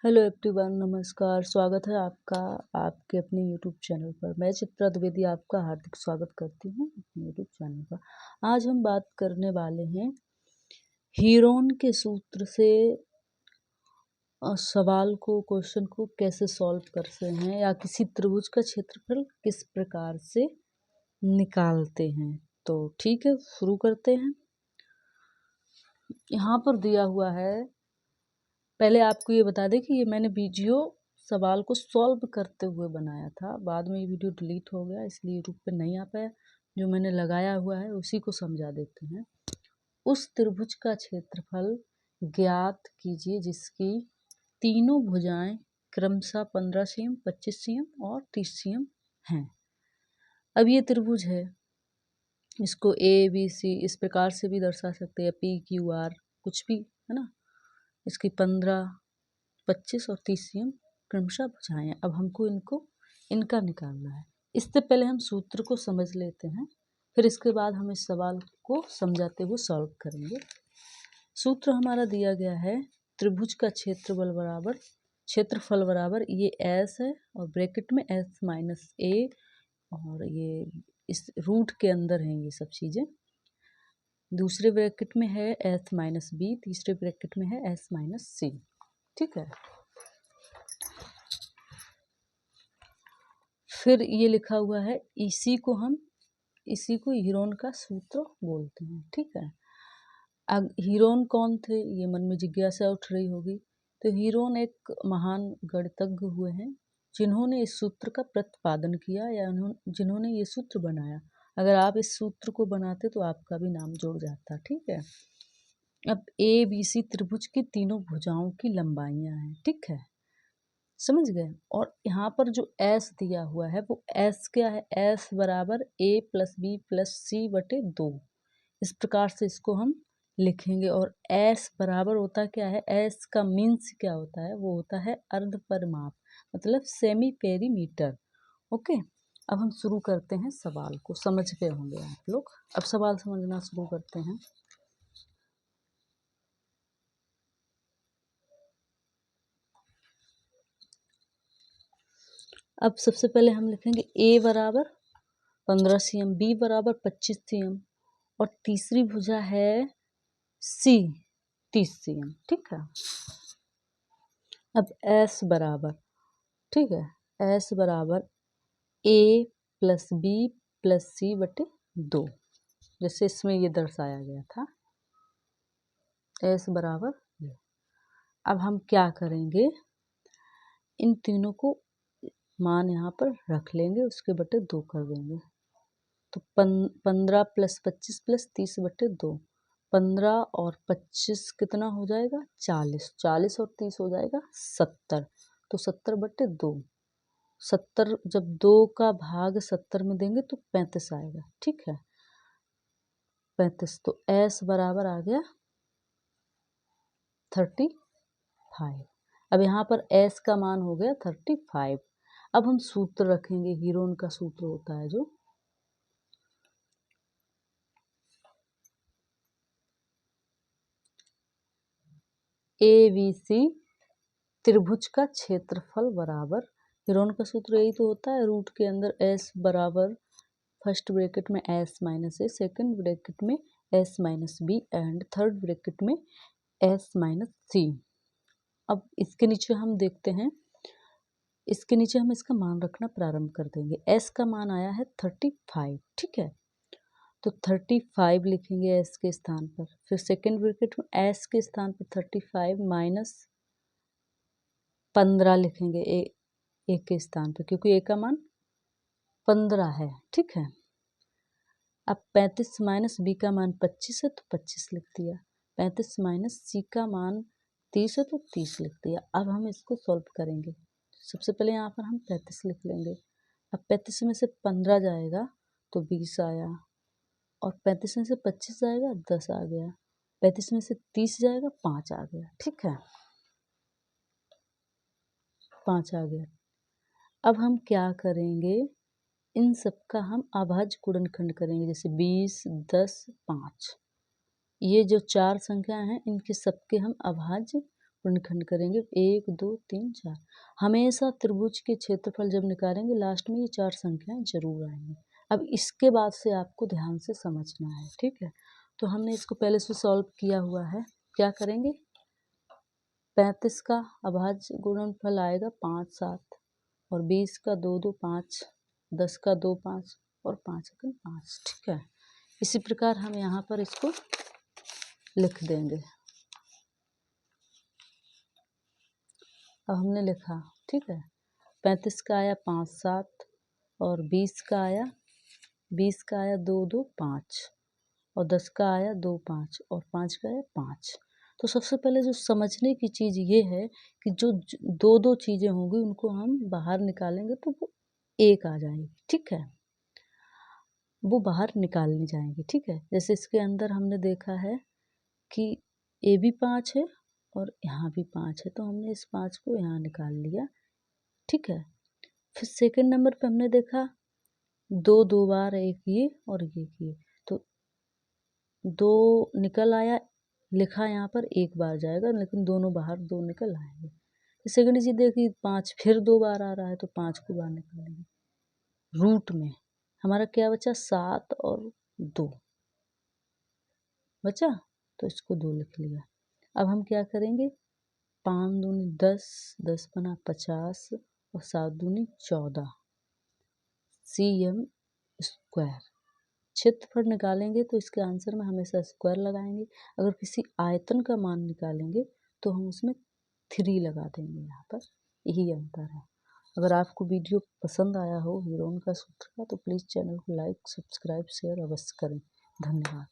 Hello everyone, नमस्कार। स्वागत है आपका आपके अपने यूट्यूब चैनल पर। मैं चित्रा द्विवेदी आपका हार्दिक स्वागत करती हूँ अपने यूट्यूब चैनल पर। आज हम बात करने वाले हैं हीरोन के सूत्र से सवाल को, क्वेश्चन को कैसे सॉल्व करते हैं या किसी त्रिभुज का क्षेत्रफल किस प्रकार से निकालते हैं। तो ठीक है, शुरू करते हैं। यहाँ पर दिया हुआ है, पहले आपको ये बता दें कि ये मैंने वीडियो सवाल को सॉल्व करते हुए बनाया था। बाद में ये वीडियो डिलीट हो गया, इसलिए यूट्यूब पे नहीं आ पाया। जो मैंने लगाया हुआ है उसी को समझा देते हैं। उस त्रिभुज का क्षेत्रफल ज्ञात कीजिए जिसकी तीनों भुजाएं क्रमशः 15 cm, 25 cm और 30 cm हैं। अब ये त्रिभुज है, इसको ABC इस प्रकार से भी दर्शा सकते हैं, PQR कुछ भी, है ना। इसकी 15, 25 और 30 cm क्रमशः भुजाएं हैं। अब हमको इनका निकालना है। इससे पहले हम सूत्र को समझ लेते हैं, फिर इसके बाद हम इस सवाल को समझाते हुए सॉल्व करेंगे। सूत्र हमारा दिया गया है, त्रिभुज का क्षेत्रफल बराबर ये S है और ब्रैकेट में S माइनस A, और ये इस रूट के अंदर हैं ये सब चीज़ें। दूसरे ब्रैकेट में है S माइनस B, तीसरे ब्रैकेट में है S माइनस C। ठीक है, फिर ये लिखा हुआ है, इसी को हीरोन का सूत्र बोलते हैं। ठीक है, अब हीरोन कौन थे, ये मन में जिज्ञासा उठ रही होगी। तो हीरोन एक महान गणितज्ञ हुए हैं जिन्होंने इस सूत्र का प्रतिपादन किया या जिन्होंने ये सूत्र बनाया। अगर आप इस सूत्र को बनाते तो आपका भी नाम जुड़ जाता। ठीक है, अब ABC त्रिभुज की तीनों भुजाओं की लंबाइयां हैं। ठीक है, समझ गए। और यहाँ पर जो S दिया हुआ है वो S क्या है, S बराबर A plus B plus C बटे 2। इस प्रकार से इसको हम लिखेंगे। और S बराबर होता क्या है, S का मीन्स क्या होता है, वो होता है अर्ध परिमाप, मतलब सेमी पेरीमीटर। ओके, अब हम शुरू करते हैं सवाल को। समझ गए होंगे आप लोग, अब सवाल समझना शुरू करते हैं। अब सबसे पहले हम लिखेंगे A बराबर 15 cm, B बराबर 25 cm और तीसरी भुजा है C 30 cm। ठीक है, अब S बराबर, ठीक है, S बराबर A plus B plus C बटे 2, जैसे इसमें ये दर्शाया गया था, S बराबर ये। अब हम क्या करेंगे, इन तीनों को मान यहाँ पर रख लेंगे, उसके बटे 2 कर देंगे। तो 15 प्लस 25 प्लस 30 बटे 2, 15 और 25 कितना हो जाएगा, 40, 40 और 30 हो जाएगा 70। तो 70 बटे 2, 70 जब 2 का भाग 70 में देंगे तो 35 आएगा। ठीक है, 35। तो S बराबर आ गया 35। अब यहाँ पर S का मान हो गया 35। अब हम सूत्र रखेंगे, हीरोन का सूत्र होता है जो ABC त्रिभुज का क्षेत्रफल बराबर, हीरोन का सूत्र यही तो होता है, रूट के अंदर S बराबर फर्स्ट ब्रैकेट में S minus A, second bracket में S minus B and third bracket में S माइनस C। अब इसके नीचे हम देखते हैं, इसके नीचे हम इसका मान रखना प्रारंभ कर देंगे। S का मान आया है 35। ठीक है, तो 35 लिखेंगे S के स्थान पर, फिर सेकेंड ब्रैकेट में S के स्थान पर 35 माइनस 15 लिखेंगे ए के स्थान पर, क्योंकि A का मान 15 है। ठीक है, अब 35 माइनस B का मान 25 है तो 25 लिख दिया, 35 माइनस C का मान 30 है तो 30 लिख दिया। अब हम इसको सॉल्व करेंगे। सबसे पहले यहाँ पर हम 35 लिख लेंगे। अब 35 में से 15 जाएगा तो 20 आया, और 35 में से 25 जाएगा 10 आ गया, 35 में से 30 जाएगा 5 आ गया। ठीक है, 5 आ गया। अब हम क्या करेंगे, इन सब का हम अभाज्य गुणनखंड करेंगे, जैसे 20, 10, 5। ये जो 4 संख्या हैं इनके सबके हम अभाज्य ऋणखंड करेंगे 1 2 3 4। हमेशा त्रिभुज के क्षेत्रफल जब निकालेंगे लास्ट में ये 4 संख्याएं जरूर आएंगी। अब इसके बाद से आपको ध्यान से समझना है, ठीक है। तो हमने इसको पहले से सॉल्व किया हुआ है। क्या करेंगे, 35 का अभाज्य गुणनफल आएगा 5 7 और 20 का 2 2 5, 10 का 2 5 और 5 का 5, ठीक है। इसी प्रकार हम यहाँ पर इसको लिख देंगे। अब हमने लिखा, ठीक है। 35 का आया 5 7 और 20 का आया 2 2 5 और 10 का आया 2 5 और 5 का आया 5। तो सबसे पहले जो समझने की चीज़ ये है कि जो दो दो चीज़ें होंगी उनको हम बाहर निकालेंगे तो वो एक आ जाएगी, ठीक है। वो बाहर निकालनी जाएंगी, ठीक है। जैसे इसके अंदर हमने देखा है कि ए भी 5 है और यहाँ भी 5 है, तो हमने इस 5 को यहाँ निकाल लिया, ठीक है। फिर सेकंड नंबर पे हमने देखा दो बार एक ये और ये, तो 2 निकल आया, लिखा यहाँ पर एक बार जाएगा लेकिन दोनों बाहर 2 निकल आएंगे। सेकंड चीज देखिए 5 फिर 2 बार आ रहा है तो 5 को बाहर निकालेंगे। रूट में हमारा क्या बचा, 7 और 2 बचा, तो इसको 2 लिख लिया। अब हम क्या करेंगे, 5 दूनी 10, 10 बना 50 और 7 दूनी 14 cm स्क्वायर। क्षेत्रफल निकालेंगे तो इसके आंसर में हमेशा स्क्वायर लगाएंगे। अगर किसी आयतन का मान निकालेंगे तो हम उसमें 3 लगा देंगे, यहाँ पर यही अंतर है। अगर आपको वीडियो पसंद आया हो हीरोन का सूत्र का तो प्लीज़ चैनल को लाइक सब्सक्राइब शेयर अवश्य करें। धन्यवाद।